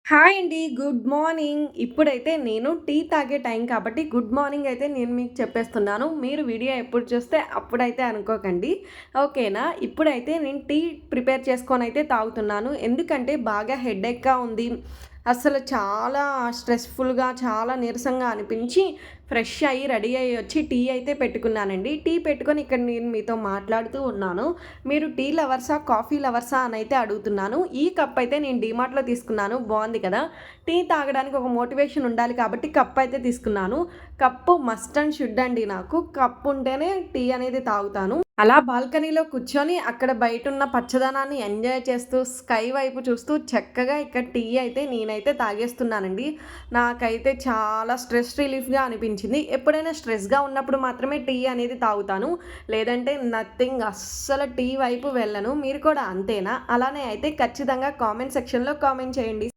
Hi అండి. Good morning. ఇప్పుడైతే నేను టీ తాగే టైం కాబట్టి గుడ్ మార్నింగ్ అయితే నేను మీకు చెప్పేస్తున్నాను. మీరు వీడియో ఎప్పుడు చూస్తే అప్పుడైతే అనుకోకండి. ఓకేనా? ఇప్పుడైతే నేను టీ ప్రిపేర్ చేసుకొనైతే తాగుతున్నాను. ఎందుకంటే బాగా హెడేక్‌గా ఉంది. అసలు చాలా స్ట్రెస్‌ఫుల్‌గా, చాలా నీరసంగా అనిపించి ఫ్రెష్ అయ్యి, రెడీ అయ్యి వచ్చి టీ అయితే పెట్టుకున్నానండి. టీ పెట్టుకొని ఇక్కడ నేను మీతో మాట్లాడుతూ ఉన్నాను. మీరు టీ లవర్సా? కాఫీ లవర్సా? అనైతే అడుగుతున్నాను. ఈ కప్ అయితే నేను డీమార్ట్‌లో తీసుకున్నాను. బావుంది కదా! టీ తాగడానికి ఒక మోటివేషన్ ఉండాలి కాబట్టి కప్ అయితే తీసుకున్నాను. కప్పు మస్ట్ అండ్ షుడ్ అండి నాకు. కప్ ఉంటేనే టీ అనేది తాగుతాను. అలా బాల్కనీలో కూర్చొని అక్కడ బయటున్న పచ్చదనాన్ని ఎంజాయ్ చేస్తూ, స్కై వైపు చూస్తూ చక్కగా ఇక్కడ టీ అయితే నేనైతే తాగేస్తున్నానండి. నాకైతే చాలా స్ట్రెస్ రిలీఫ్‌గా అనిపించింది. ఎప్పుడైనా స్ట్రెస్‌గా ఉన్నప్పుడు మాత్రమే టీ అనేది తాగుతాను. లేదంటే నథింగ్, అస్సలు టీ వైపు వెళ్ళను. మీరు కూడా అంతేనా? అలానే అయితే ఖచ్చితంగా కామెంట్ సెక్షన్‌లో కామెంట్ చేయండి.